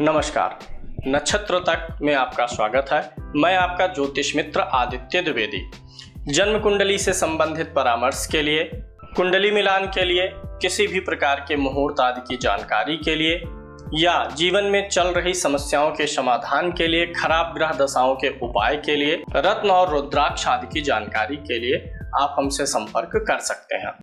नमस्कार। नक्षत्र तक में आपका स्वागत है। मैं आपका ज्योतिष मित्र आदित्य द्विवेदी। जन्म कुंडली से संबंधित परामर्श के लिए, कुंडली मिलान के लिए, किसी भी प्रकार के मुहूर्त आदि की जानकारी के लिए या जीवन में चल रही समस्याओं के समाधान के लिए, खराब ग्रह दशाओं के उपाय के लिए, रत्न और रुद्राक्ष आदि की जानकारी के लिए आप हमसे संपर्क कर सकते हैं।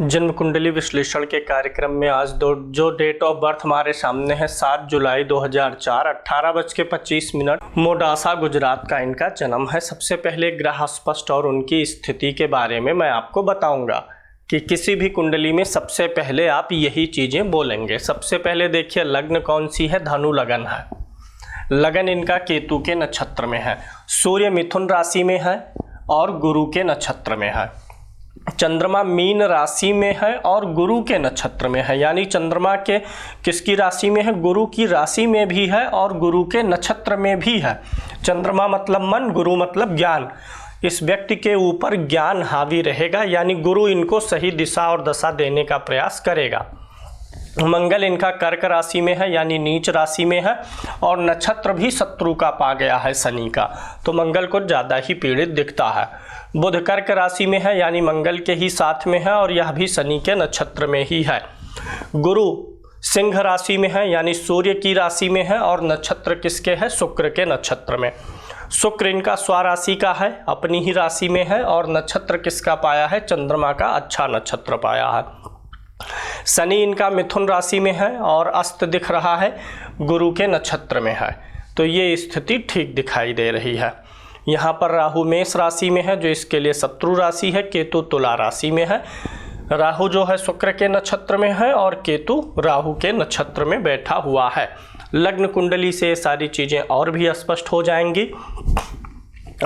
जन्म कुंडली विश्लेषण के कार्यक्रम में आज जो डेट ऑफ बर्थ हमारे सामने है 7 जुलाई 2004 18:25 मोडासा गुजरात का इनका जन्म है। सबसे पहले ग्रह स्पष्ट और उनकी स्थिति के बारे में मैं आपको बताऊंगा कि किसी भी कुंडली में सबसे पहले आप यही चीज़ें बोलेंगे। सबसे पहले देखिए लग्न कौन सी है, धनु लगन है। लगन इनका केतु के नक्षत्र में है, सूर्य मिथुन राशि में है और गुरु के नक्षत्र में है। चंद्रमा मीन राशि में है और गुरु के नक्षत्र में है, यानी चंद्रमा के किसकी राशि में है, गुरु की राशि में भी है और गुरु के नक्षत्र में भी है। चंद्रमा मतलब मन, गुरु मतलब ज्ञान। इस व्यक्ति के ऊपर ज्ञान हावी रहेगा, यानी गुरु इनको सही दिशा और दशा देने का प्रयास करेगा। मंगल इनका कर्क राशि में है, यानी नीच राशि में है और नक्षत्र भी शत्रु का पा गया है शनि का, तो मंगल को ज़्यादा ही पीड़ित दिखता है। बुध कर्क राशि में है, यानी मंगल के ही साथ में है और यह भी शनि के नक्षत्र में ही है। गुरु सिंह राशि में है, यानी सूर्य की राशि में है और नक्षत्र किसके है, शुक्र के नक्षत्र में। शुक्र इनका स्वराशि का है, अपनी ही राशि में है और नक्षत्र किसका पाया है, चंद्रमा का अच्छा नक्षत्र पाया है। शनि इनका मिथुन राशि में है और अस्त दिख रहा है गुरु के नक्षत्र में है, तो ये स्थिति ठीक दिखाई दे रही है। यहाँ पर राहु मेष राशि में है, जो इसके लिए शत्रु राशि है। केतु तुला राशि में है। राहु जो है शुक्र के नक्षत्र में है और केतु राहु के नक्षत्र में बैठा हुआ है। लग्न कुंडली से ये सारी चीज़ें और भी स्पष्ट हो जाएंगी।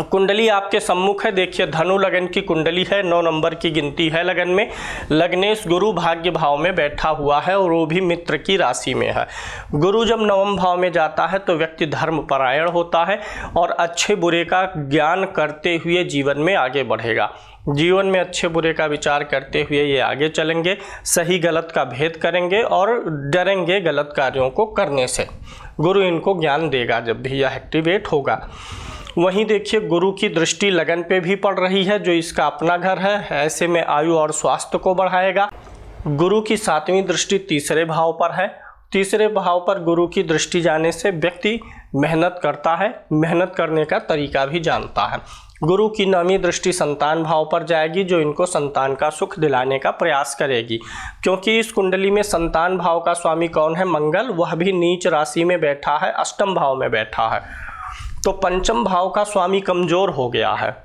कुंडली आपके सम्मुख है, देखिए धनु लगन की कुंडली है, 9 नंबर की गिनती है लगन में। लग्नेश गुरु भाग्य भाव में बैठा हुआ है और वो भी मित्र की राशि में है। गुरु जब नवम भाव में जाता है तो व्यक्ति धर्मपरायण होता है और अच्छे बुरे का ज्ञान करते हुए जीवन में आगे बढ़ेगा। जीवन में अच्छे बुरे का विचार करते हुए ये आगे चलेंगे, सही गलत का भेद करेंगे और डरेंगे गलत कार्यों को करने से। गुरु इनको ज्ञान देगा जब भी यह एक्टिवेट होगा। वहीं देखिए गुरु की दृष्टि लगन पे भी पड़ रही है, जो इसका अपना घर है, ऐसे में आयु और स्वास्थ्य को बढ़ाएगा। गुरु की 7वीं दृष्टि तीसरे भाव पर है। तीसरे भाव पर गुरु की दृष्टि जाने से व्यक्ति मेहनत करता है, मेहनत करने का तरीका भी जानता है। गुरु की 9वीं दृष्टि संतान भाव पर जाएगी, जो इनको संतान का सुख दिलाने का प्रयास करेगी। क्योंकि इस कुंडली में संतान भाव का स्वामी कौन है, मंगल, वह भी नीच राशि में बैठा है, अष्टम भाव में बैठा है, तो पंचम भाव का स्वामी कमजोर हो गया है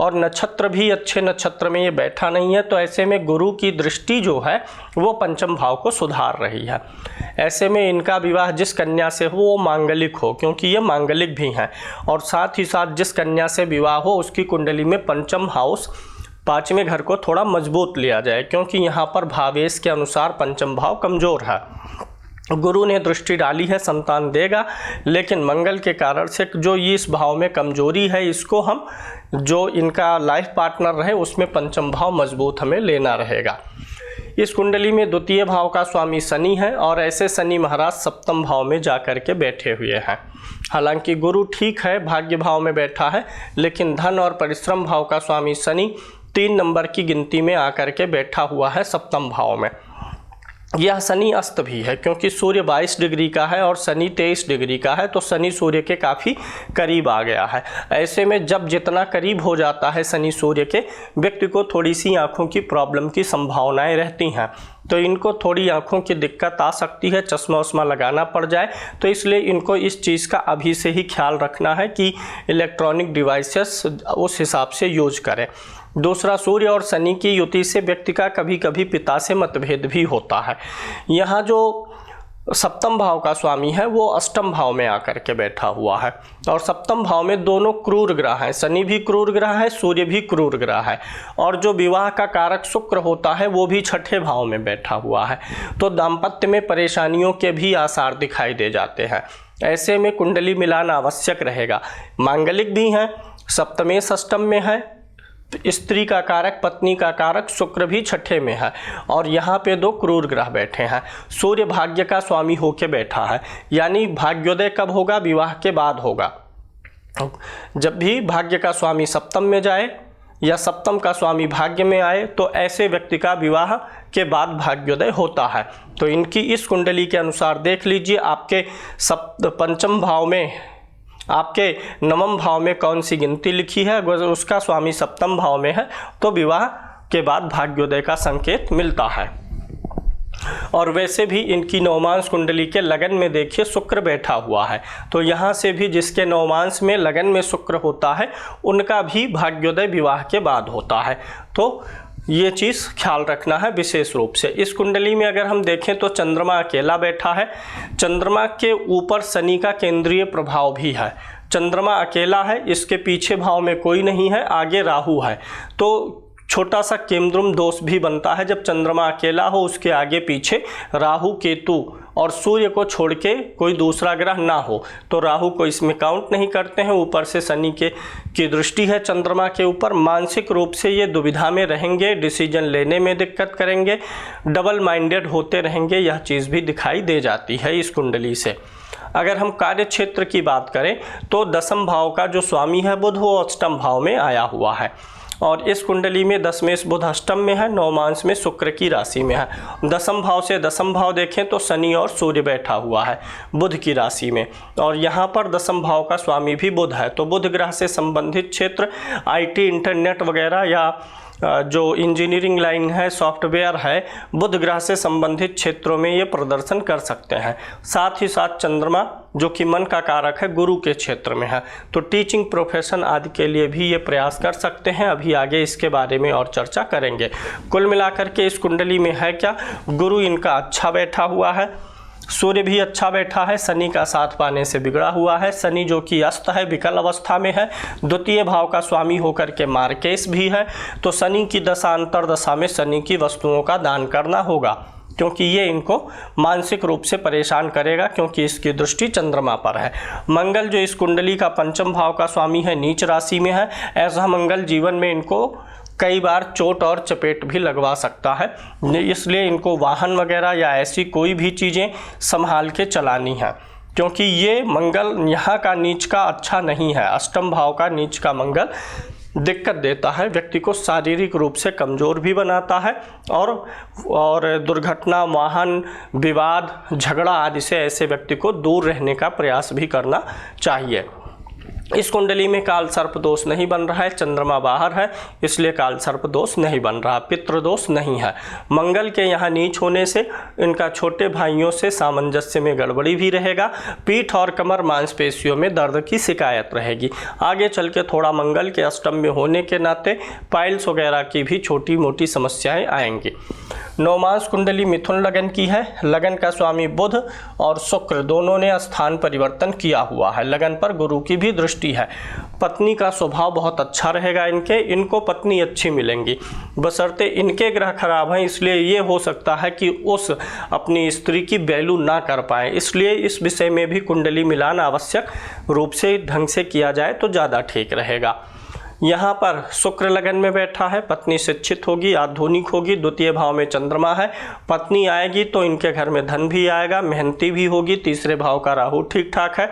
और नक्षत्र भी अच्छे नक्षत्र में ये बैठा नहीं है, तो ऐसे में गुरु की दृष्टि जो है वो पंचम भाव को सुधार रही है। ऐसे में इनका विवाह जिस कन्या से हो वो मांगलिक हो, क्योंकि ये मांगलिक भी हैं, और साथ ही साथ जिस कन्या से विवाह हो उसकी कुंडली में पंचम हाउस 5वें घर को थोड़ा मजबूत लिया जाए, क्योंकि यहाँ पर भावेश के अनुसार पंचम भाव कमजोर है। गुरु ने दृष्टि डाली है, संतान देगा, लेकिन मंगल के कारण से जो ये इस भाव में कमजोरी है, इसको हम जो इनका लाइफ पार्टनर रहे उसमें पंचम भाव मजबूत हमें लेना रहेगा। इस कुंडली में द्वितीय भाव का स्वामी शनि है और ऐसे शनि महाराज सप्तम भाव में जाकर के बैठे हुए हैं। हालांकि गुरु ठीक है, भाग्य भाव में बैठा है, लेकिन धन और परिश्रम भाव का स्वामी शनि 3 नंबर की गिनती में आकर के बैठा हुआ है सप्तम भाव में। यह शनि अस्त भी है, क्योंकि सूर्य 22 डिग्री का है और शनि 23 डिग्री का है, तो शनि सूर्य के काफ़ी करीब आ गया है। ऐसे में जब जितना करीब हो जाता है शनि सूर्य के, व्यक्ति को थोड़ी सी आँखों की प्रॉब्लम की संभावनाएं रहती हैं, तो इनको थोड़ी आँखों की दिक्कत आ सकती है, चश्मा वश्मा लगाना पड़ जाए, तो इसलिए इनको इस चीज़ का अभी से ही ख्याल रखना है कि इलेक्ट्रॉनिक डिवाइसेस उस हिसाब से यूज करें। दूसरा, सूर्य और शनि की युति से व्यक्ति का कभी कभी पिता से मतभेद भी होता है। यहाँ जो सप्तम भाव का स्वामी है वो अष्टम भाव में आकर के बैठा हुआ है, और सप्तम भाव में दोनों क्रूर ग्रह हैं, शनि भी क्रूर ग्रह है, सूर्य भी क्रूर ग्रह है, और जो विवाह का कारक शुक्र होता है वो भी छठे भाव में बैठा हुआ है। तो दाम्पत्य में परेशानियों के भी आसार दिखाई दे जाते हैं। ऐसे में कुंडली मिलान आवश्यक रहेगा। मांगलिक भी हैं, सप्तमेश अष्टम में है, स्त्री का कारक पत्नी का कारक शुक्र भी छठे में है, और यहाँ पे दो क्रूर ग्रह बैठे हैं। सूर्य भाग्य का स्वामी होके बैठा है, यानी भाग्योदय कब होगा? विवाह के बाद होगा। जब भी भाग्य का स्वामी सप्तम में जाए या सप्तम का स्वामी भाग्य में आए तो ऐसे व्यक्ति का विवाह के बाद भाग्योदय होता है। तो इनकी इस कुंडली के अनुसार देख लीजिए आपके पंचम भाव में, आपके नवम भाव में कौन सी गिनती लिखी है, अगर उसका स्वामी सप्तम भाव में है तो विवाह के बाद भाग्योदय का संकेत मिलता है। और वैसे भी इनकी नवमांश कुंडली के लगन में देखिए शुक्र बैठा हुआ है, तो यहाँ से भी जिसके नवमांश में लगन में शुक्र होता है उनका भी भाग्योदय विवाह के बाद होता है। तो ये चीज़ ख्याल रखना है विशेष रूप से। इस कुंडली में अगर हम देखें तो चंद्रमा अकेला बैठा है, चंद्रमा के ऊपर शनि का केंद्रीय प्रभाव भी है। चंद्रमा अकेला है, इसके पीछे भाव में कोई नहीं है, आगे राहु है, तो छोटा सा केंद्रुम दोष भी बनता है जब चंद्रमा अकेला हो, उसके आगे पीछे राहु केतु और सूर्य को छोड़ के कोई दूसरा ग्रह ना हो, तो राहु को इसमें काउंट नहीं करते हैं। ऊपर से शनि की दृष्टि है चंद्रमा के ऊपर। मानसिक रूप से ये दुविधा में रहेंगे, डिसीजन लेने में दिक्कत करेंगे, डबल माइंडेड होते रहेंगे, यह चीज़ भी दिखाई दे जाती है इस कुंडली से। अगर हम कार्य क्षेत्र की बात करें तो दसम भाव का जो स्वामी है बुध वो अष्टम भाव में आया हुआ है, और इस कुंडली में दशमेश बुध अष्टम में है, नवमांश में शुक्र की राशि में है। दसम भाव से दसम भाव देखें तो शनि और सूर्य बैठा हुआ है बुध की राशि में, और यहाँ पर दसम भाव का स्वामी भी बुध है। तो बुध ग्रह से संबंधित क्षेत्र IT इंटरनेट वगैरह या जो इंजीनियरिंग लाइन है, सॉफ्टवेयर है, बुध ग्रह से संबंधित क्षेत्रों में ये प्रदर्शन कर सकते हैं। साथ ही साथ चंद्रमा जो कि मन का कारक है गुरु के क्षेत्र में है, तो टीचिंग प्रोफेशन आदि के लिए भी ये प्रयास कर सकते हैं। अभी आगे इसके बारे में और चर्चा करेंगे। कुल मिलाकर के इस कुंडली में है क्या, गुरु इनका अच्छा बैठा हुआ है, सूर्य भी अच्छा बैठा है, शनि का साथ पाने से बिगड़ा हुआ है, शनि जो कि अस्त है विकल अवस्था में है, द्वितीय भाव का स्वामी होकर के मार्केश भी है। तो शनि की दशा अंतर दशा में शनि की वस्तुओं का दान करना होगा, क्योंकि ये इनको मानसिक रूप से परेशान करेगा, क्योंकि इसकी दृष्टि चंद्रमा पर है। मंगल जो इस कुंडली का पंचम भाव का स्वामी है नीच राशि में है, ऐसा मंगल जीवन में इनको कई बार चोट और चपेट भी लगवा सकता है, इसलिए इनको वाहन वगैरह या ऐसी कोई भी चीज़ें संभाल के चलानी है, क्योंकि ये मंगल यहाँ का नीच का अच्छा नहीं है। अष्टम भाव का नीच का मंगल दिक्कत देता है, व्यक्ति को शारीरिक रूप से कमज़ोर भी बनाता है, और दुर्घटना, वाहन, विवाद, झगड़ा आदि से ऐसे व्यक्ति को दूर रहने का प्रयास भी करना चाहिए। इस कुंडली में काल सर्प दोष नहीं बन रहा है, चंद्रमा बाहर है इसलिए काल सर्प दोष नहीं बन रहा, पितृ दोष नहीं है। मंगल के यहाँ नीच होने से इनका छोटे भाइयों से सामंजस्य में गड़बड़ी भी रहेगा, पीठ और कमर मांसपेशियों में दर्द की शिकायत रहेगी। आगे चल के थोड़ा मंगल के अष्टम में होने के नाते पाइल्स वगैरह की भी छोटी मोटी समस्याएं आएंगी। नवमांश कुंडली मिथुन लगन की है, लगन का स्वामी बुध और शुक्र दोनों ने स्थान परिवर्तन किया हुआ है, लगन पर गुरु की भी दृष्टि है। पत्नी का स्वभाव बहुत अच्छा रहेगा इनको पत्नी अच्छी मिलेंगी, बशर्ते इनके ग्रह खराब हैं, इसलिए ये हो सकता है कि उस अपनी स्त्री की वैल्यू ना कर पाए, इसलिए इस विषय में भी कुंडली मिलान आवश्यक रूप से ढंग से किया जाए तो ज़्यादा ठीक रहेगा। यहाँ पर शुक्र लगन में बैठा है, पत्नी शिक्षित होगी, आधुनिक होगी, द्वितीय भाव में चंद्रमा है, पत्नी आएगी तो इनके घर में धन भी आएगा, मेहनती भी होगी, तीसरे भाव का राहु ठीक ठाक है,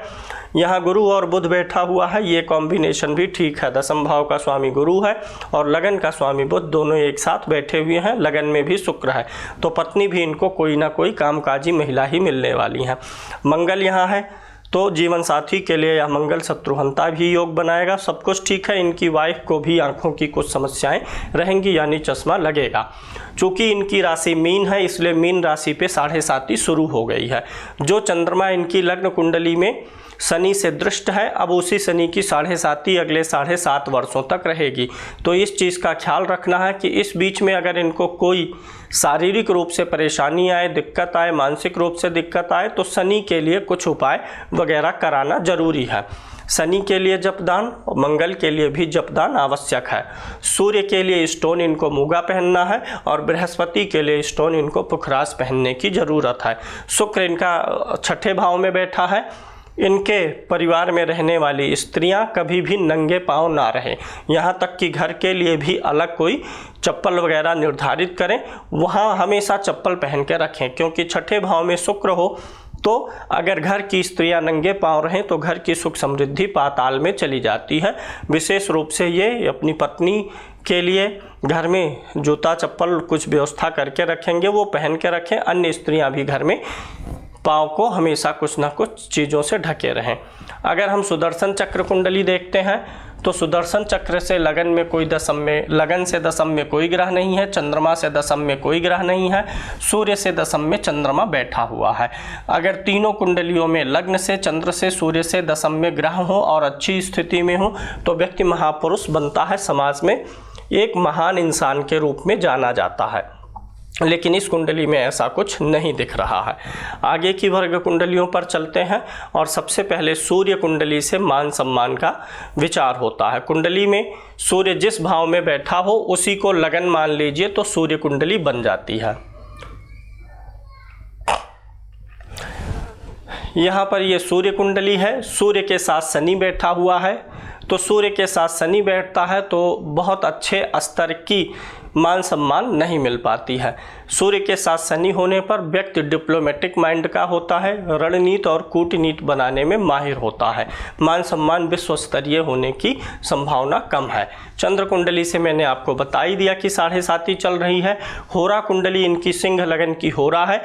यहाँ गुरु और बुध बैठा हुआ है, ये कॉम्बिनेशन भी ठीक है। दसम भाव का स्वामी गुरु है और लगन का स्वामी बुध, दोनों एक साथ बैठे हुए हैं, लगन में भी शुक्र है, तो पत्नी भी इनको कोई ना कोई कामकाजी महिला ही मिलने वाली है। मंगल यहाँ है तो जीवन साथी के लिए यह मंगल शत्रुहंता भी योग बनाएगा, सब कुछ ठीक है। इनकी वाइफ को भी आंखों की कुछ समस्याएं रहेंगी, यानी चश्मा लगेगा। चूँकि इनकी राशि मीन है इसलिए मीन राशि पे 7.5 शुरू हो गई है। जो चंद्रमा इनकी लग्न कुंडली में शनि से दृष्ट है, अब उसी शनि की 7.5 अगले 7.5 वर्षों तक रहेगी। तो इस चीज़ का ख्याल रखना है कि इस बीच में अगर इनको कोई शारीरिक रूप से परेशानी आए, दिक्कत आए, मानसिक रूप से दिक्कत आए तो शनि के लिए कुछ उपाय वगैरह कराना जरूरी है। शनि के लिए जपदान और मंगल के लिए भी जपदान आवश्यक है। सूर्य के लिए स्टोन इनको मूंगा पहनना है और बृहस्पति के लिए स्टोन इनको पुखराज पहनने की ज़रूरत है। शुक्र इनका छठे भाव में बैठा है। इनके परिवार में रहने वाली स्त्रियां कभी भी नंगे पांव ना रहें, यहाँ तक कि घर के लिए भी अलग कोई चप्पल वगैरह निर्धारित करें, वहाँ हमेशा चप्पल पहन के रखें, क्योंकि छठे भाव में शुक्र हो तो अगर घर की स्त्रियां नंगे पांव रहें तो घर की सुख समृद्धि पाताल में चली जाती है। विशेष रूप से ये अपनी पत्नी के लिए घर में जूता चप्पल कुछ व्यवस्था करके रखेंगे, वो पहन के रखें। अन्य स्त्रियां भी घर में पाँव को हमेशा कुछ ना कुछ चीज़ों से ढके रहें। अगर हम सुदर्शन चक्र कुंडली देखते हैं तो सुदर्शन चक्र से लगन में कोई लगन से दशम में कोई ग्रह नहीं है, चंद्रमा से दशम में कोई ग्रह नहीं है, सूर्य से दशम में चंद्रमा बैठा हुआ है। अगर तीनों कुंडलियों में लग्न से, चंद्र से, सूर्य से दशम में ग्रह हो और अच्छी स्थिति में हो तो व्यक्ति महापुरुष बनता है, समाज में एक महान इंसान के रूप में जाना जाता है। लेकिन इस कुंडली में ऐसा कुछ नहीं दिख रहा है। आगे की वर्ग कुंडलियों पर चलते हैं और सबसे पहले सूर्य कुंडली से मान सम्मान का विचार होता है। कुंडली में सूर्य जिस भाव में बैठा हो उसी को लगन मान लीजिए तो सूर्य कुंडली बन जाती है। यहाँ पर ये सूर्य कुंडली है, सूर्य के साथ शनि बैठा हुआ है। तो सूर्य के साथ शनि बैठता है तो बहुत अच्छे स्तर की मान सम्मान नहीं मिल पाती है। सूर्य के साथ शनि होने पर व्यक्ति डिप्लोमेटिक माइंड का होता है, रणनीति और कूटनीति बनाने में माहिर होता है। मान सम्मान विश्व स्तरीय होने की संभावना कम है। चंद्र कुंडली से मैंने आपको बता ही दिया कि 7.5 चल रही है। होरा कुंडली इनकी सिंह लगन की होरा है।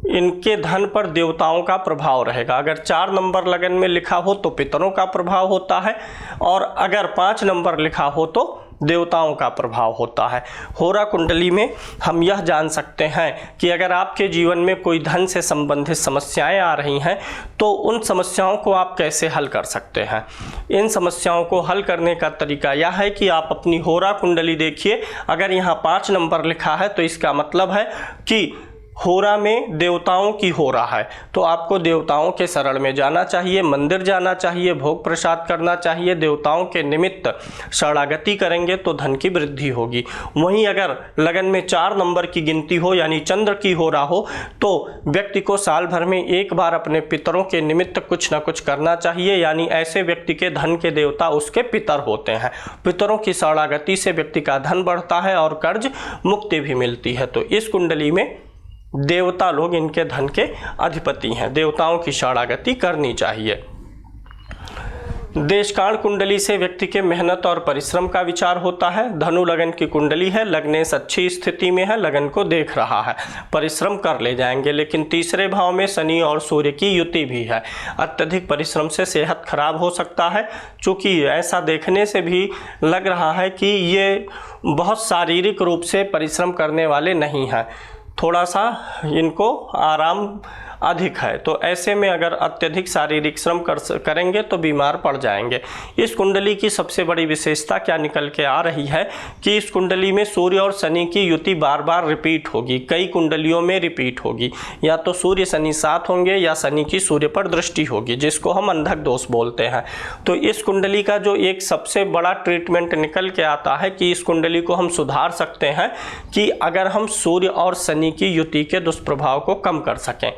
इनके धन पर देवताओं का प्रभाव रहेगा। अगर 4 नंबर लगन में लिखा हो तो पितरों का प्रभाव होता है और अगर 5 नंबर लिखा हो तो देवताओं का प्रभाव होता है। होरा कुंडली में हम यह जान सकते हैं कि अगर आपके जीवन में कोई धन से संबंधित समस्याएं आ रही हैं तो उन समस्याओं को आप कैसे हल कर सकते हैं। इन समस्याओं को हल करने का तरीका यह है कि आप अपनी होरा कुंडली देखिए। अगर यहाँ 5 नंबर लिखा है तो इसका मतलब है कि होरा में देवताओं की होरा है, तो आपको देवताओं के शरण में जाना चाहिए, मंदिर जाना चाहिए, भोग प्रसाद करना चाहिए। देवताओं के निमित्त शरणागति करेंगे तो धन की वृद्धि होगी। वहीं अगर लगन में 4 नंबर की गिनती हो यानी चंद्र की होरा हो तो व्यक्ति को साल भर में एक बार अपने पितरों के निमित्त कुछ ना कुछ करना चाहिए। यानी ऐसे व्यक्ति के धन के देवता उसके पितर होते हैं। पितरों की शरणागति से व्यक्ति का धन बढ़ता है और कर्ज मुक्ति भी मिलती है। तो इस कुंडली में देवता लोग इनके धन के अधिपति हैं, देवताओं की शरणागति करनी चाहिए। देशकाल कुंडली से व्यक्ति के मेहनत और परिश्रम का विचार होता है। धनु लगन की कुंडली है, लग्नेश अच्छी स्थिति में है, लगन को देख रहा है, परिश्रम कर ले जाएंगे। लेकिन तीसरे भाव में शनि और सूर्य की युति भी है। अत्यधिक परिश्रम से सेहत खराब हो सकता है। चूँकि ऐसा देखने से भी लग रहा है कि ये बहुत शारीरिक रूप से परिश्रम करने वाले नहीं हैं, थोड़ा सा इनको आराम अधिक है। तो ऐसे में अगर अत्यधिक शारीरिक श्रम करेंगे तो बीमार पड़ जाएंगे। इस कुंडली की सबसे बड़ी विशेषता क्या निकल के आ रही है कि इस कुंडली में सूर्य और शनि की युति बार बार रिपीट होगी, कई कुंडलियों में रिपीट होगी। या तो सूर्य शनि साथ होंगे या शनि की सूर्य पर दृष्टि होगी, जिसको हम अंधक दोष बोलते हैं। तो इस कुंडली का जो एक सबसे बड़ा ट्रीटमेंट निकल के आता है कि इस कुंडली को हम सुधार सकते हैं कि अगर हम सूर्य और शनि की युति के दुष्प्रभाव को कम कर सकें।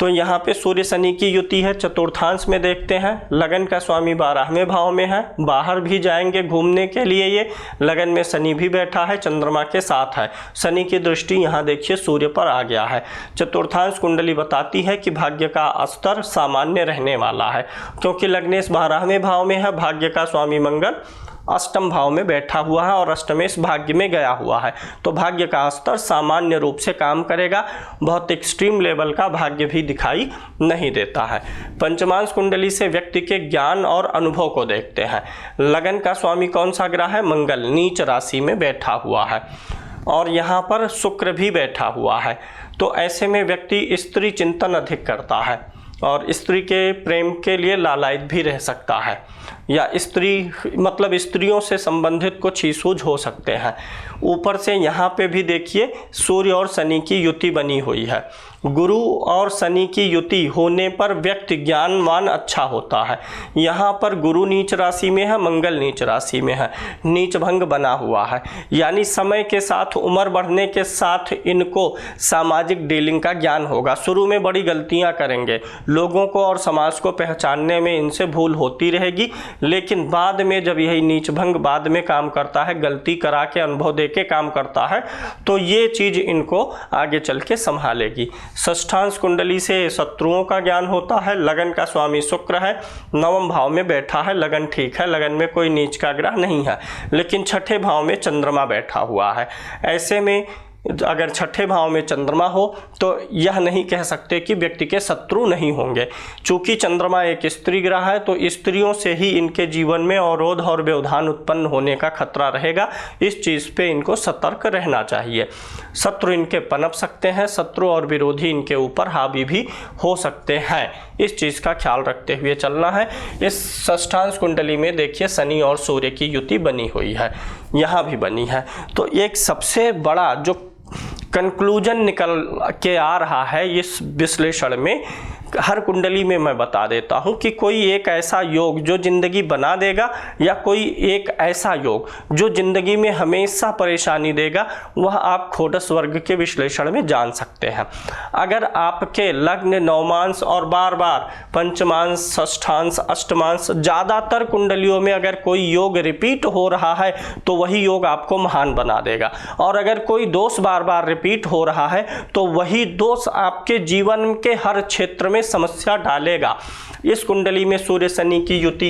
तो यहाँ पे सूर्य शनि की युति है। चतुर्थांश में देखते हैं, लगन का स्वामी 12वें भाव में है, बाहर भी जाएंगे घूमने के लिए। ये लगन में शनि भी बैठा है, चंद्रमा के साथ है। शनि की दृष्टि यहाँ देखिए सूर्य पर आ गया है। चतुर्थांश कुंडली बताती है कि भाग्य का स्तर सामान्य रहने वाला है, क्योंकि लग्नेश 12वें भाव में है, भाग्य का स्वामी मंगल अष्टम भाव में बैठा हुआ है और अष्टमेश भाग्य में गया हुआ है। तो भाग्य का स्तर सामान्य रूप से काम करेगा, बहुत एक्सट्रीम लेवल का भाग्य भी दिखाई नहीं देता है। पंचमांश कुंडली से व्यक्ति के ज्ञान और अनुभव को देखते हैं। लगन का स्वामी कौन सा ग्रह है? मंगल नीच राशि में बैठा हुआ है और यहाँ पर शुक्र भी बैठा हुआ है। तो ऐसे में व्यक्ति स्त्री चिंतन अधिक करता है और स्त्री के प्रेम के लिए लालायित भी रह सकता है। या स्त्रियों से संबंधित कुछ इशूज हो सकते हैं। ऊपर से यहाँ पे भी देखिए सूर्य और शनि की युति बनी हुई है। गुरु और शनि की युति होने पर व्यक्ति ज्ञानवान अच्छा होता है। यहाँ पर गुरु नीच राशि में है, मंगल नीच राशि में है, नीच भंग बना हुआ है, यानी समय के साथ उम्र बढ़ने के साथ इनको सामाजिक डीलिंग का ज्ञान होगा। शुरू में बड़ी गलतियाँ करेंगे, लोगों को और समाज को पहचानने में इनसे भूल होती रहेगी, लेकिन बाद में जब यही नीच भंग बाद में काम करता है, गलती करा के अनुभव दे के काम करता है, तो ये चीज़ इनको आगे चल के संभालेगी। षष्ठांश कुंडली से शत्रुओं का ज्ञान होता है। लगन का स्वामी शुक्र है, नवम भाव में बैठा है, लगन ठीक है, लगन में कोई नीच का ग्रह नहीं है, लेकिन छठे भाव में चंद्रमा बैठा हुआ है। ऐसे में अगर छठे भाव में चंद्रमा हो तो यह नहीं कह सकते कि व्यक्ति के शत्रु नहीं होंगे। चूंकि चंद्रमा एक स्त्री ग्रह है तो स्त्रियों से ही इनके जीवन में अवरोध और व्यवधान उत्पन्न होने का खतरा रहेगा। इस चीज़ पे इनको सतर्क रहना चाहिए। शत्रु इनके पनप सकते हैं, शत्रु और विरोधी इनके ऊपर हावी भी हो सकते हैं। इस चीज़ का ख्याल रखते हुए चलना है। इस षष्ठांश कुंडली में देखिए शनि और सूर्य की युति बनी हुई है, यहाँ भी बनी है। तो एक सबसे बड़ा जो कंक्लूजन निकल के आ रहा है इस विश्लेषण में, हर कुंडली में मैं बता देता हूं कि कोई एक ऐसा योग जो जिंदगी बना देगा या कोई एक ऐसा योग जो जिंदगी में हमेशा परेशानी देगा, वह आप खोटस वर्ग के विश्लेषण में जान सकते हैं। अगर आपके लग्न नवमांश और बार बार पंचमांश, षष्ठांश, अष्टमांश, ज़्यादातर कुंडलियों में अगर कोई योग रिपीट हो रहा है तो वही योग आपको महान बना देगा, और अगर कोई दोष बार बार रिपीट हो रहा है तो वही दोष आपके जीवन के हर क्षेत्र में समस्या डालेगा। इस कुंडली में सूर्य शनि की युति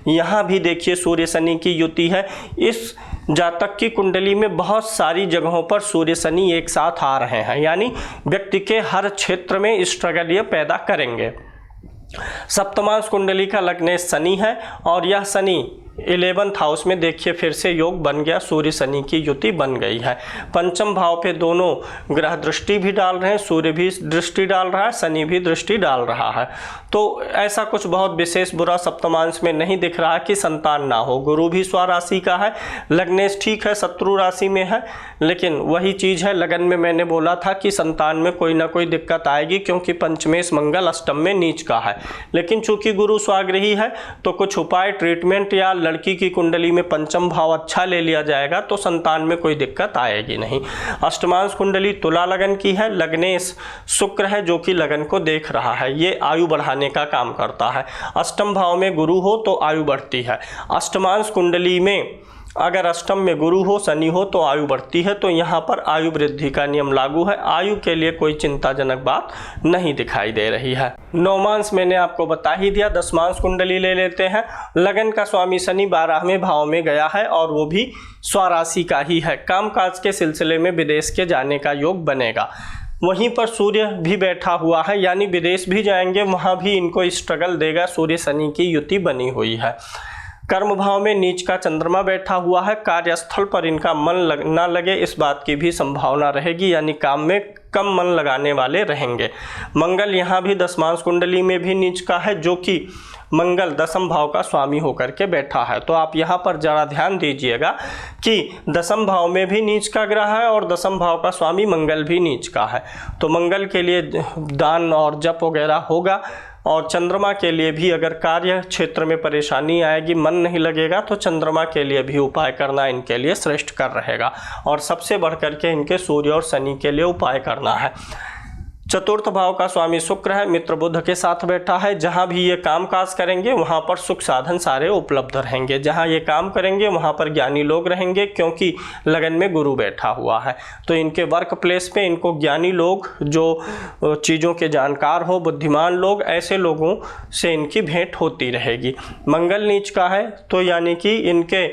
यहाँ भी देखिए सूर्य शनि की युति है। इस जातक की कुंडली में बहुत सारी जगहों पर सूर्य शनि एक साथ आ रहे हैं, यानी व्यक्ति के हर क्षेत्र में स्ट्रगल ये पैदा करेंगे। सप्तमांश कुंडली का लग्न शनि है और यह शनि 11th हाउस में देखिए फिर से योग बन गया, सूर्य शनि की युति बन गई है। पंचम भाव पे दोनों ग्रह दृष्टि भी डाल रहे हैं, सूर्य भी दृष्टि डाल रहा है, शनि भी दृष्टि डाल रहा है। तो ऐसा कुछ बहुत विशेष बुरा सप्तमांश में नहीं दिख रहा कि संतान ना हो। गुरु भी स्वराशि का है, लग्नेश ठीक है, शत्रु राशि में है, लेकिन वही चीज़ है लगन में मैंने बोला था कि संतान में कोई ना कोई दिक्कत आएगी, क्योंकि पंचमेश मंगल अष्टम में नीच का है। लेकिन चूंकि गुरु स्वाग्रही है तो कुछ उपाय, ट्रीटमेंट या लड़की की कुंडली में पंचम भाव अच्छा ले लिया जाएगा तो संतान में कोई दिक्कत आएगी नहीं। अष्टमांश कुंडली तुला लगन की है, लग्नेश शुक्र है जो कि लगन को देख रहा है, ये आयु बढ़ाने का काम करता है। अष्टम भाव में गुरु हो तो आयु बढ़ती है। अष्टमांश कुंडली में अगर अष्टम में गुरु हो, शनि हो तो आयु बढ़ती है, तो यहाँ पर आयु वृद्धि का नियम लागू है। आयु के लिए कोई चिंताजनक बात नहीं दिखाई दे रही है। नौमांश मैंने आपको बता ही दिया। दसमांश कुंडली ले लेते हैं। लगन का स्वामी शनि 12वें भाव में गया है और वो भी स्वराशि का ही है। कामकाज के सिलसिले में विदेश के जाने का योग बनेगा। वहीं पर सूर्य भी बैठा हुआ है, यानी विदेश भी जाएंगे, वहाँ भी इनको स्ट्रगल देगा। सूर्य शनि की युति बनी हुई है। कर्म भाव में नीच का चंद्रमा बैठा हुआ है। कार्यस्थल पर इनका मन ना लगे इस बात की भी संभावना रहेगी, यानी काम में कम मन लगाने वाले रहेंगे। मंगल यहाँ भी दसमांश कुंडली में भी नीच का है, जो कि मंगल दसम भाव का स्वामी होकर के बैठा है। तो आप यहाँ पर जरा ध्यान दीजिएगा कि दसम भाव में भी नीच का ग्रह है और दसम भाव का स्वामी मंगल भी नीच का है। तो मंगल के लिए दान और जप वगैरह होगा। और चंद्रमा के लिए भी अगर कार्य क्षेत्र में परेशानी आएगी, मन नहीं लगेगा, तो चंद्रमा के लिए भी उपाय करना इनके लिए श्रेष्ठ कर रहेगा। और सबसे बढ़ करके इनके सूर्य और शनि के लिए उपाय करना है। चतुर्थ भाव का स्वामी शुक्र है, मित्र बुध के साथ बैठा है। जहाँ भी ये काम काज करेंगे वहाँ पर सुख साधन सारे उपलब्ध रहेंगे। जहाँ ये काम करेंगे वहाँ पर ज्ञानी लोग रहेंगे, क्योंकि लगन में गुरु बैठा हुआ है। तो इनके वर्क प्लेस पे इनको ज्ञानी लोग, जो चीज़ों के जानकार हो, बुद्धिमान लोग, ऐसे लोगों से इनकी भेंट होती रहेगी। मंगल नीच का है, तो यानी कि इनके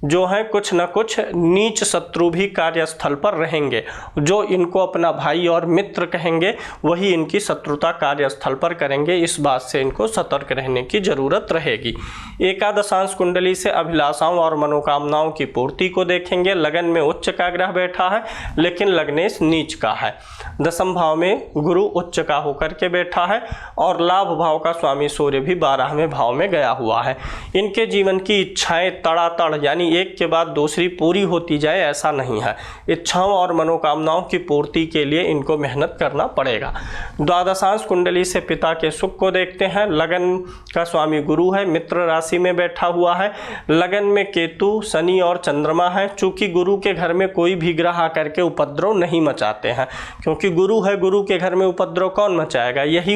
जो है कुछ न कुछ नीच शत्रु भी कार्यस्थल पर रहेंगे। जो इनको अपना भाई और मित्र कहेंगे वही इनकी शत्रुता कार्यस्थल पर करेंगे। इस बात से इनको सतर्क रहने की जरूरत रहेगी। एकादशांश कुंडली से अभिलाषाओं और मनोकामनाओं की पूर्ति को देखेंगे। लगन में उच्च का ग्रह बैठा है लेकिन लग्नेश नीच का है। दसम भाव में गुरु उच्च का होकर के बैठा है और लाभ भाव का स्वामी सूर्य भी 12वें भाव में गया हुआ है। इनके जीवन की इच्छाएं तड़ातड़ यानी एक के बाद दूसरी पूरी होती जाए ऐसा नहीं है। इच्छाओं और मनोकामनाओं की पूर्ति के लिए इनको मेहनत करना पड़ेगा। द्वादशांश कुंडली से पिता के सुख को देखते हैं। लगन का स्वामी गुरु है, मित्र राशि में बैठा हुआ है। लगन में केतु, शनि और चंद्रमा है। चूंकि गुरु के घर में कोई भी ग्रह आकर के उपद्रव नहीं मचाते हैं, क्योंकि गुरु है, गुरु के घर में उपद्रव कौन मचाएगा। यही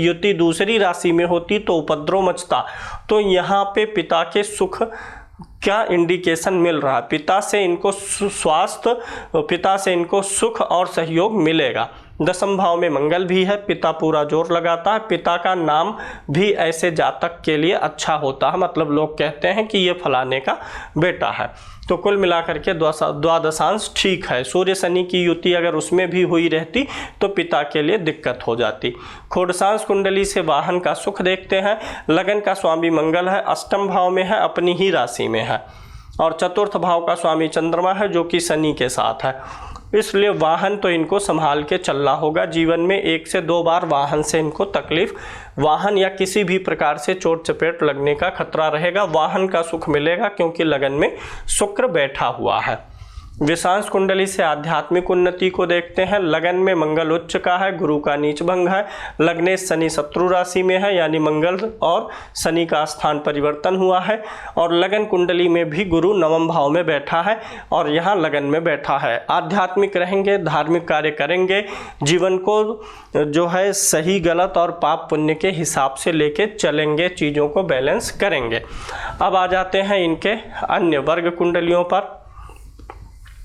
युति दूसरी राशि में होती तो उपद्रव मचता। तो यहाँ पे पिता के सुख क्या इंडिकेशन मिल रहा है, पिता से इनको स्वास्थ्य, पिता से इनको सुख और सहयोग मिलेगा। दसम भाव में मंगल भी है, पिता पूरा जोर लगाता है। पिता का नाम भी ऐसे जातक के लिए अच्छा होता है, मतलब लोग कहते हैं कि ये फलाने का बेटा है। तो कुल मिलाकर के द्वादशांश ठीक है। सूर्य शनि की युति अगर उसमें भी हुई रहती तो पिता के लिए दिक्कत हो जाती। खोडशांश कुंडली से वाहन का सुख देखते हैं। लगन का स्वामी मंगल है, अष्टम भाव में है, अपनी ही राशि में है और चतुर्थ भाव का स्वामी चंद्रमा है जो कि शनि के साथ है। इसलिए वाहन तो इनको संभाल के चलना होगा। जीवन में 1 से 2 बार वाहन से इनको तकलीफ, वाहन या किसी भी प्रकार से चोट चपेट लगने का खतरा रहेगा। वाहन का सुख मिलेगा क्योंकि लगन में शुक्र बैठा हुआ है। विषांश कुंडली से आध्यात्मिक उन्नति को देखते हैं। लगन में मंगल उच्च का है, गुरु का नीच भंग है। लग्नेश शनि शत्रु राशि में है यानी मंगल और शनि का स्थान परिवर्तन हुआ है। और लगन कुंडली में भी गुरु नवम भाव में बैठा है और यहाँ लगन में बैठा है। आध्यात्मिक रहेंगे, धार्मिक कार्य करेंगे, जीवन को जो है सही गलत और पाप पुण्य के हिसाब से लेके चलेंगे, चीज़ों को बैलेंस करेंगे। अब आ जाते हैं इनके अन्य वर्ग कुंडलियों पर।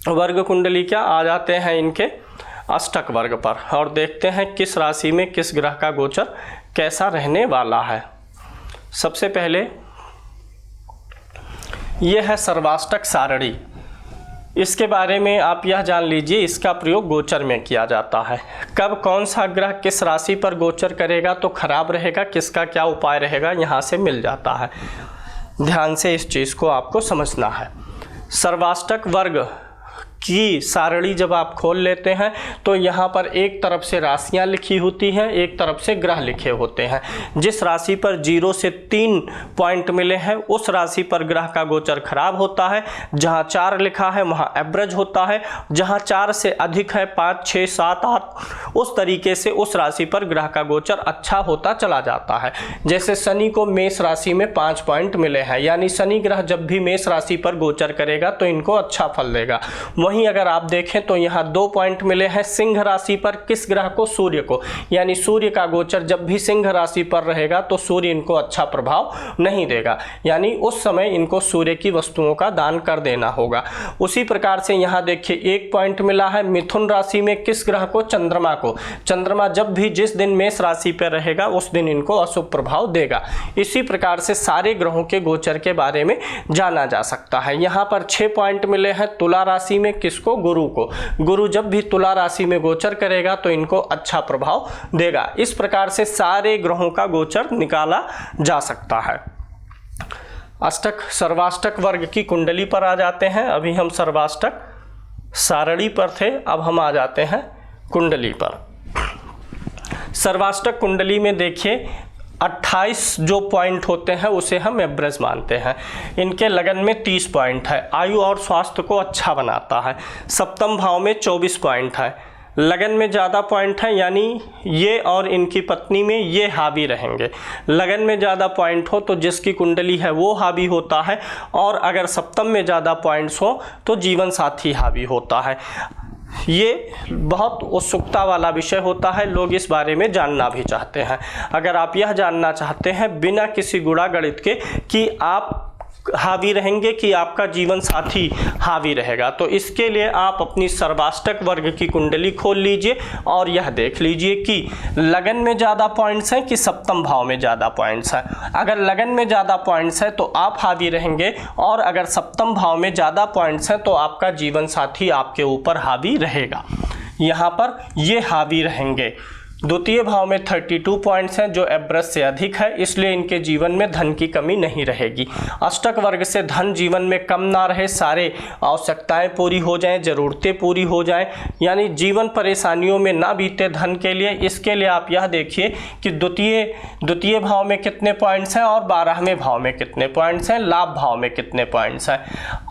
वर्ग कुंडली क्या, आ जाते हैं इनके अष्टक वर्ग पर और देखते हैं किस राशि में किस ग्रह का गोचर कैसा रहने वाला है। सबसे पहले यह है सर्वाष्टक सारणी। इसके बारे में आप यह जान लीजिए, इसका प्रयोग गोचर में किया जाता है। कब कौन सा ग्रह किस राशि पर गोचर करेगा तो खराब रहेगा, किसका क्या उपाय रहेगा, यहाँ से मिल जाता है। ध्यान से इस चीज़ को आपको समझना है। सर्वाष्टक वर्ग की सारणी जब आप खोल लेते हैं तो यहाँ पर एक तरफ से राशियाँ लिखी होती हैं, एक तरफ से ग्रह लिखे होते हैं। जिस राशि पर 0 से 3 पॉइंट मिले हैं उस राशि पर ग्रह का गोचर खराब होता है। जहाँ 4 लिखा है वहाँ एवरेज होता है। जहाँ 4 से अधिक है, 5, 6, 7, 8, उस तरीके से उस राशि पर ग्रह का गोचर अच्छा होता चला जाता है। जैसे शनि को मेष राशि में 5 पॉइंट मिले हैं, यानी शनि ग्रह जब भी मेष राशि पर गोचर करेगा तो इनको अच्छा फल देगा। वहीं अगर आप देखें तो यहाँ 2 पॉइंट मिले हैं सिंह राशि पर, किस ग्रह को, सूर्य को, यानी सूर्य का गोचर जब भी सिंह राशि पर रहेगा तो सूर्य इनको अच्छा प्रभाव नहीं देगा, यानी उस समय इनको सूर्य की वस्तुओं का दान कर देना होगा। उसी प्रकार से यहाँ देखिए 1 पॉइंट मिला है मिथुन राशि में, किस ग्रह को, चंद्रमा को। चंद्रमा जब भी जिस दिन मेष राशि पर रहेगा उस दिन इनको अशुभ प्रभाव देगा। इसी प्रकार से सारे ग्रहों के गोचर के बारे में जाना जा सकता है। यहाँ पर 6 पॉइंट मिले हैं तुला राशि में, किसको, गुरु को। गुरु जब भी तुला राशि में गोचर करेगा तो इनको अच्छा प्रभाव देगा। इस प्रकार से सारे ग्रहों का गोचर निकाला जा सकता है। अष्टक सर्वाष्टक वर्ग की कुंडली पर आ जाते हैं। अभी हम सर्वाष्टक सारणी पर थे, अब हम आ जाते हैं कुंडली पर। सर्वाष्टक कुंडली में देखिए 28 जो पॉइंट होते हैं उसे हम एवरेज मानते हैं। इनके लगन में 30 पॉइंट है, आयु और स्वास्थ्य को अच्छा बनाता है। सप्तम भाव में 24 पॉइंट है। लगन में ज़्यादा पॉइंट है, यानी ये और इनकी पत्नी में ये हावी रहेंगे। लगन में ज़्यादा पॉइंट हो तो जिसकी कुंडली है वो हावी होता है, और अगर सप्तम में ज़्यादा पॉइंट्स हो तो जीवन साथी हावी होता है। ये बहुत उत्सुकता वाला विषय होता है, लोग इस बारे में जानना भी चाहते हैं। अगर आप यह जानना चाहते हैं बिना किसी गुणा गणित के कि आप हावी रहेंगे कि आपका जीवन साथी हावी रहेगा। तो इसके लिए आप अपनी सर्वाष्टक वर्ग की कुंडली खोल लीजिए और यह देख लीजिए कि लगन में ज़्यादा पॉइंट्स हैं कि सप्तम भाव में ज़्यादा पॉइंट्स हैं। अगर लगन में ज़्यादा पॉइंट्स हैं तो आप हावी रहेंगे, और अगर सप्तम भाव में ज़्यादा पॉइंट्स हैं तो आपका जीवन साथी आपके ऊपर हावी रहेगा। यहाँ पर ये हावी रहेंगे। द्वितीय भाव में 32 पॉइंट्स हैं जो एवरेज से अधिक है, इसलिए इनके जीवन में धन की कमी नहीं रहेगी। अष्टक वर्ग से धन जीवन में कम ना रहे, सारे आवश्यकताएं पूरी हो जाएं, ज़रूरतें पूरी हो जाएं, यानी जीवन परेशानियों में ना बीते धन के लिए। इसके लिए आप यह देखिए कि द्वितीय भाव में कितने पॉइंट्स हैं और 12वें भाव में कितने पॉइंट्स हैं, लाभ भाव में कितने पॉइंट्स हैं।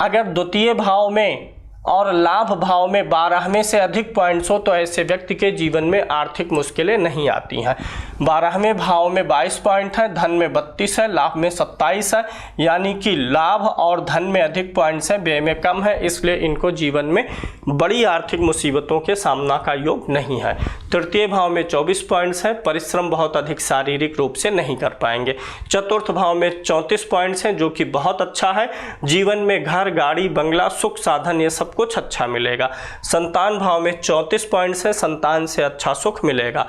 अगर द्वितीय भाव में और लाभ भाव में 12वें से अधिक पॉइंट्स हो तो ऐसे व्यक्ति के जीवन में आर्थिक मुश्किलें नहीं आती हैं। 12वें भाव में 22 पॉइंट है, धन में 32 है, लाभ में 27 है, यानी कि लाभ और धन में अधिक पॉइंट्स हैं, व्यय में कम है, इसलिए इनको जीवन में बड़ी आर्थिक मुसीबतों के सामना का योग नहीं है। तृतीय भाव में 24 पॉइंट्स हैं, परिश्रम बहुत अधिक शारीरिक रूप से नहीं कर पाएंगे। चतुर्थ भाव में 34 पॉइंट्स हैं जो कि बहुत अच्छा है, जीवन में घर, गाड़ी, बंगला, सुख साधन ये सब कुछ अच्छा मिलेगा। संतान भाव में 34 पॉइंट्स हैं, संतान से अच्छा सुख मिलेगा।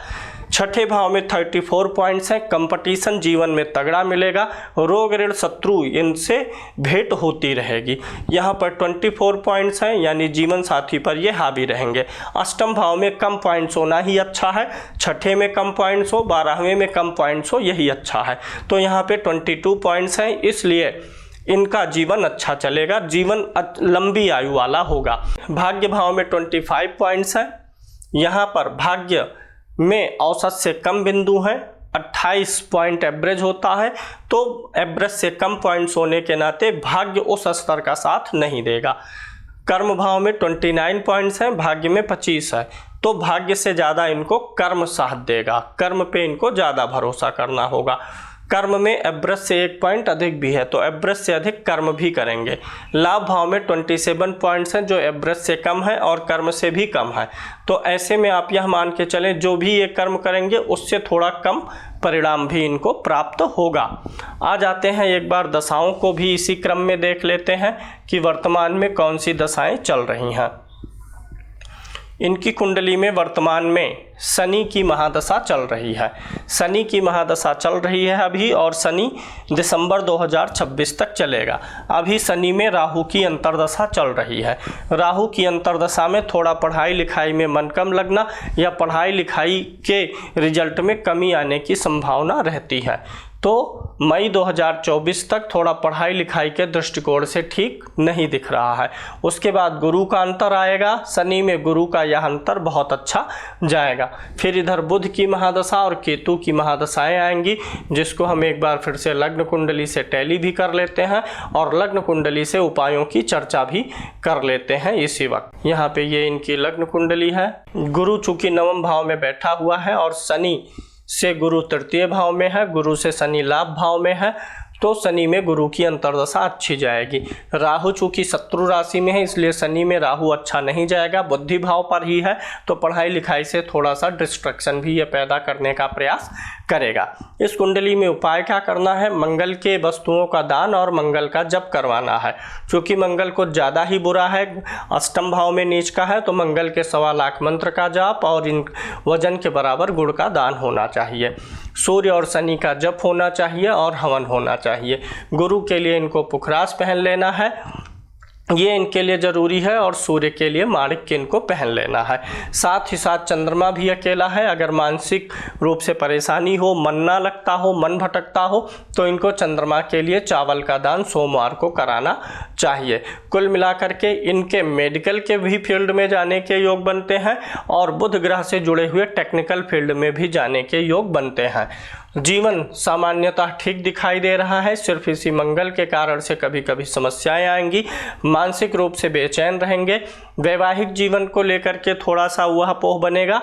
छठे भाव में 34 पॉइंट्स हैं, कंपटीशन जीवन में तगड़ा मिलेगा, रोग ऋण शत्रु इनसे भेंट होती रहेगी। यहाँ पर 24 पॉइंट्स हैं, यानी जीवन साथी पर ये हावी रहेंगे। अष्टम भाव में कम पॉइंट्स होना ही अच्छा है, छठे में कम पॉइंट्स हो, 12वें में कम पॉइंट्स हो, यही अच्छा है। तो यहाँ पे 22 पॉइंट्स हैं, इसलिए इनका जीवन अच्छा चलेगा, जीवन लंबी आयु वाला होगा। भाग्य भाव में 25 पॉइंट्स हैं, यहाँ पर भाग्य में औसत से कम बिंदु हैं, 28 पॉइंट एवरेज होता है, तो एवरेज से कम पॉइंट्स होने के नाते भाग्य उस स्तर का साथ नहीं देगा। कर्म भाव में 29 पॉइंट्स हैं, भाग्य में 25 है, तो भाग्य से ज़्यादा इनको कर्म साथ देगा, कर्म पे इनको ज़्यादा भरोसा करना होगा। कर्म में एवरेज से 1 पॉइंट अधिक भी है, तो एवरेज से अधिक कर्म भी करेंगे। लाभ भाव में 27 पॉइंट्स हैं जो एवरेज से कम है और कर्म से भी कम है, तो ऐसे में आप यह मान के चलें जो भी ये कर्म करेंगे उससे थोड़ा कम परिणाम भी इनको प्राप्त होगा। आ जाते हैं एक बार दशाओं को भी इसी क्रम में देख लेते हैं कि वर्तमान में कौन सी दशाएं चल रही हैं। इनकी कुंडली में वर्तमान में शनि की महादशा चल रही है, शनि की महादशा चल रही है अभी, और शनि दिसंबर 2026 तक चलेगा। अभी शनि में राहु की अंतर्दशा चल रही है। राहु की अंतर्दशा में थोड़ा पढ़ाई लिखाई में मन कम लगना या पढ़ाई लिखाई के रिजल्ट में कमी आने की संभावना रहती है, तो मई 2024 तक थोड़ा पढ़ाई लिखाई के दृष्टिकोण से ठीक नहीं दिख रहा है। उसके बाद गुरु का अंतर आएगा, शनि में गुरु का यह अंतर बहुत अच्छा जाएगा। फिर इधर बुध की महादशा और केतु की महादशाएं आएंगी, जिसको हम एक बार फिर से लग्न कुंडली से टैली भी कर लेते हैं और लग्न कुंडली से उपायों की चर्चा भी कर लेते हैं इसी वक्त। यहाँ पे ये इनकी लग्न कुंडली है। गुरु चूंकि नवम भाव में बैठा हुआ है और शनि से गुरु तृतीय भाव में है, गुरु से शनि लाभ भाव में है, तो शनि में गुरु की अंतर्दशा अच्छी जाएगी। राहु चूंकि शत्रु राशि में है, इसलिए शनि में राहु अच्छा नहीं जाएगा, बुद्धि भाव पर ही है, तो पढ़ाई लिखाई से थोड़ा सा डिस्ट्रैक्शन भी ये पैदा करने का प्रयास करेगा। इस कुंडली में उपाय क्या करना है? मंगल के वस्तुओं का दान और मंगल का जप करवाना है। क्योंकि मंगल को ज़्यादा ही बुरा है, अष्टम भाव में नीच का है, तो मंगल के 1.25 लाख मंत्र का जाप और इन वजन के बराबर गुड़ का दान होना चाहिए। सूर्य और शनि का जप होना चाहिए और हवन होना चाहिए। गुरु के लिए इनको पुखराज पहन लेना है, ये इनके लिए ज़रूरी है, और सूर्य के लिए माणिक्य इनको पहन लेना है। साथ ही साथ चंद्रमा भी अकेला है, अगर मानसिक रूप से परेशानी हो, मन ना लगता हो, मन भटकता हो, तो इनको चंद्रमा के लिए चावल का दान सोमवार को कराना चाहिए। कुल मिलाकर के इनके मेडिकल के भी फील्ड में जाने के योग बनते हैं और बुध ग्रह से जुड़े हुए टेक्निकल फील्ड में भी जाने के योग बनते हैं। जीवन सामान्यतः ठीक दिखाई दे रहा है, सिर्फ इसी मंगल के कारण से कभी कभी समस्याएं आएंगी, मानसिक रूप से बेचैन रहेंगे, वैवाहिक जीवन को लेकर के थोड़ा सा ऊहापोह बनेगा।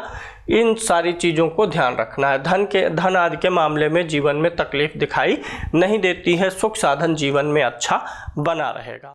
इन सारी चीज़ों को ध्यान रखना है। धन आदि के मामले में जीवन में तकलीफ दिखाई नहीं देती है, सुख साधन जीवन में अच्छा बना रहेगा।